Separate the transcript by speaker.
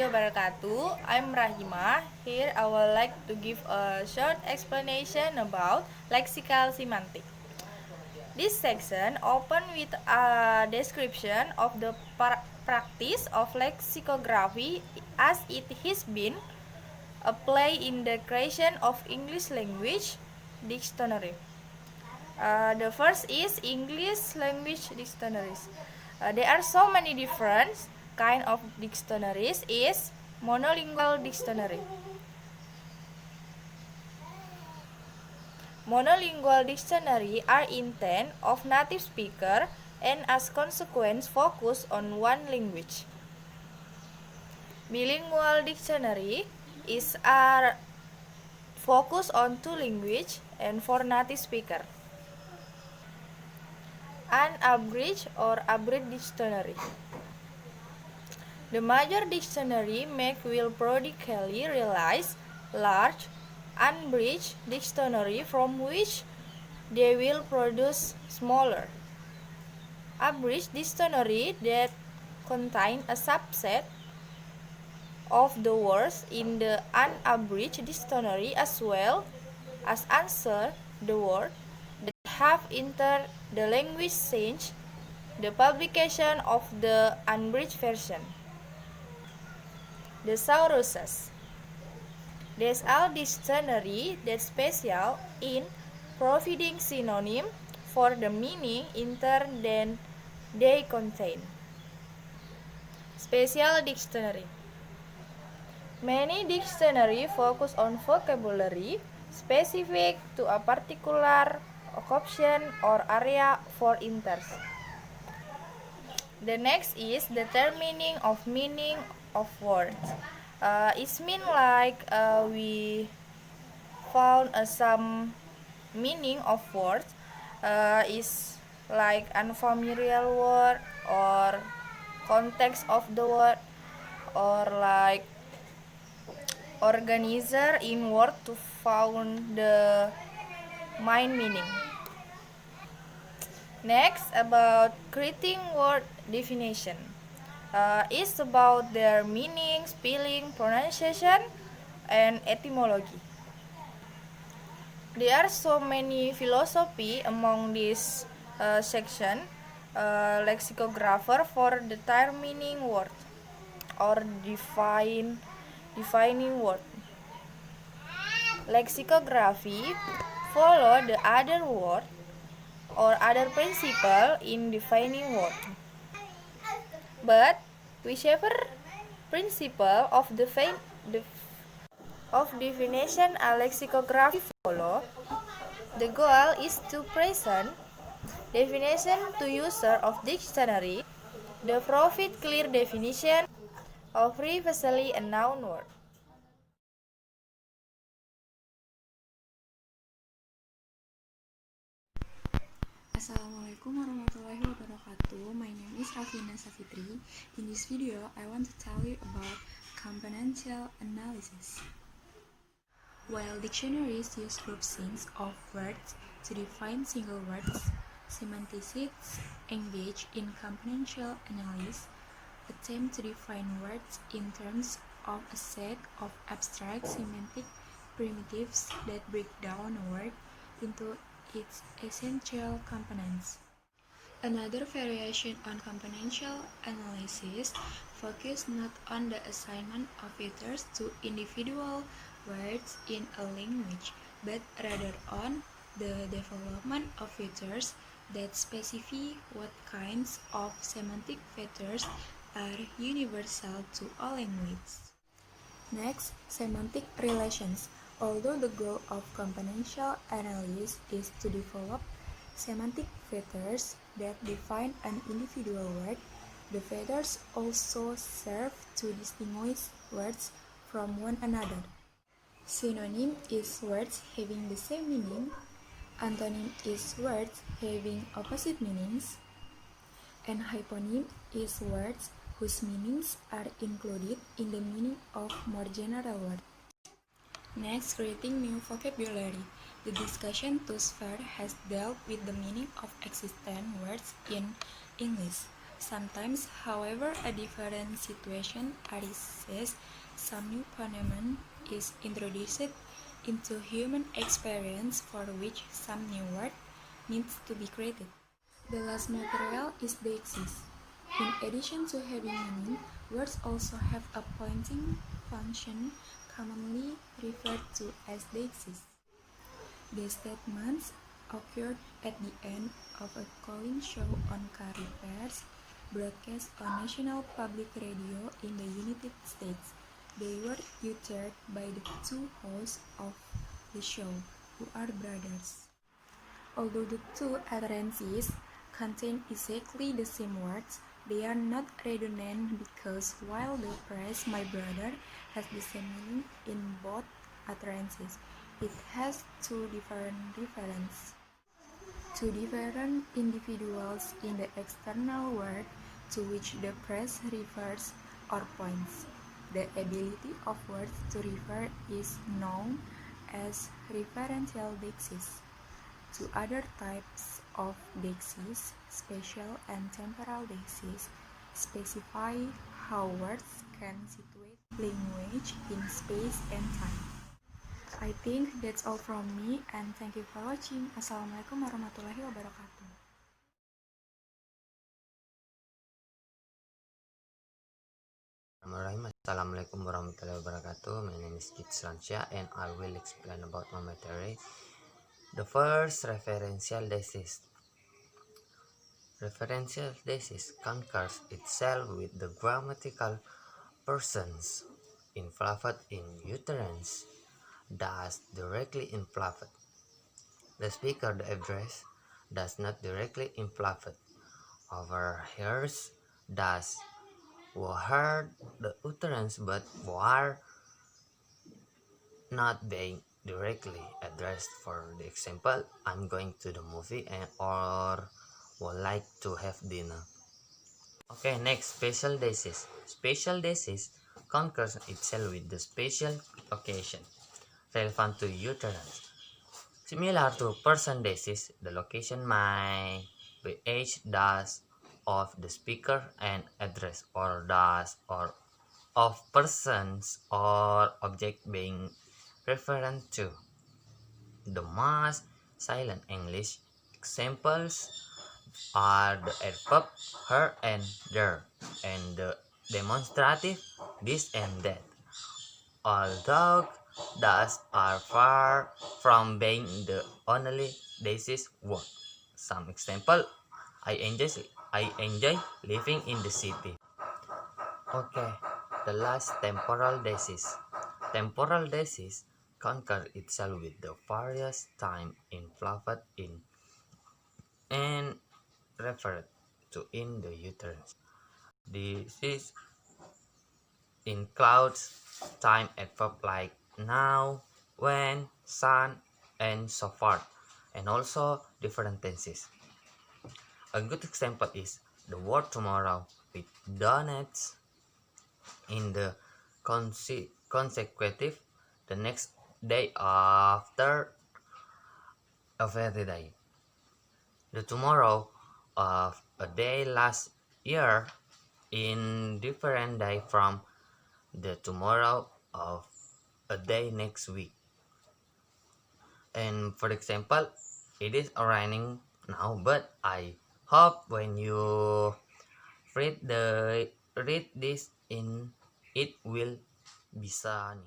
Speaker 1: wabarakatuh. I'm Rahima. Here I would like to give a short explanation about lexical semantic. This section opens with a description of the practice of lexicography as it has been applied in the creation of English language dictionary. The first is English language dictionaries. There are so many different kind of dictionaries. Is monolingual dictionary. Monolingual dictionary are intent of native speaker and as consequence focus on one language. Bilingual dictionary is are focus on two language and for native speaker. Unabridged or abridged dictionary. The major dictionary make will periodically realize large unabridged dictionary from which they will produce smaller abridged dictionary that contain a subset of the words in the unabridged dictionary as well as answer the word that have entered the language since the publication of the unabridged version. Thesauruses. These are dictionary that special in providing synonym for the meaning intern than they contain. Special dictionary. Many dictionary focus on vocabulary specific to a particular occasion or area for interest. The next is determining of meaning of words. It's mean like we found some meaning of words is like unfamiliar word or context of the word or like organizer in word to found the main meaning. Next, about creating word definition. Is about their meaning, spelling, pronunciation, and etymology. There are so many philosophy among this section. Lexicographer for determining word or defining word. Lexicography follow the other word or other principle in defining word. But whichever principle of definition a lexicography follow, the goal is to present definition to user of dictionary, the provide clear definition of previously a noun word.
Speaker 2: Assalamualaikum warahmatullahi wabarakatuh. My name is Rafina Safitri. In this video, I want to tell you about componential analysis. While dictionaries use groupings of words to define single words, semanticists engage in componential analysis, attempt to define words in terms of a set of abstract semantic primitives that break down a word into its essential components. Another variation on componential analysis focuses not on the assignment of features to individual words in a language, but rather on the development of features that specify what kinds of semantic features are universal to all languages. Next, semantic relations. Although the goal of componential analysis is to develop semantic features that define an individual word, the features also serve to distinguish words from one another. Synonym is words having the same meaning, antonym is words having opposite meanings, and hyponym is words whose meanings are included in the meaning of more general words. Next, creating new vocabulary. The discussion thus far has dealt with the meaning of existent words in English. Sometimes, however, a different situation arises, some new phenomenon is introduced into human experience for which some new word needs to be created. The last material is deixis. In addition to having meaning, words also have a pointing function commonly referred to as deixis. The statements occurred at the end of a call-in show on Caribbears, broadcast on National Public Radio in the United States. They were uttered by the two hosts of the show, who are brothers. Although the two utterances contain exactly the same words, they are not redundant because while the phrase "my brother" has the same meaning in both utterances, it has two different referents. Two different individuals in the external world to which the phrase refers or points. The ability of words to refer is known as referential deixis. Two other types of deixis, spatial and temporal deixis, specify how words can situate language in space and time. I think that's all from me, and thank you for watching. Assalamualaikum warahmatullahi wabarakatuh.
Speaker 3: Assalamualaikum warahmatullahi wabarakatuh. My name is Kit Slansha and I will explain about my material. The first, referential deixis. Referential deixis concurs itself with the grammatical persons involved in utterance, thus directly involved. The speaker, the address, does not directly involved. Overhears, thus heard the utterance but were not being directly addressed. For the example, I'm going to the movie or would like to have dinner. Okay, next, spatial deixis. Spatial deixis concurs itself with the spatial location relevant to utterance. Similar to person deixis, the location may be age, thus of the speaker, and address, or thus or of persons or object being referred to. The mass silent English examples are the adverb her and there, and the demonstrative this and that. Although thus are far from being the only deixis word. Some example: I enjoy living in the city. Okay, the last, temporal deixis. Temporal deixis concur itself with the various time involved in and referred to in the utterance. This includes time adverb like now, when, son, and so forth, and also different tenses. A good example is the word tomorrow with donuts in the consecutive, the next day after every day. The tomorrow of a day last year in different day from the tomorrow of a day next week. And for example, it is raining now, but I hope when you read this in it will be sunny.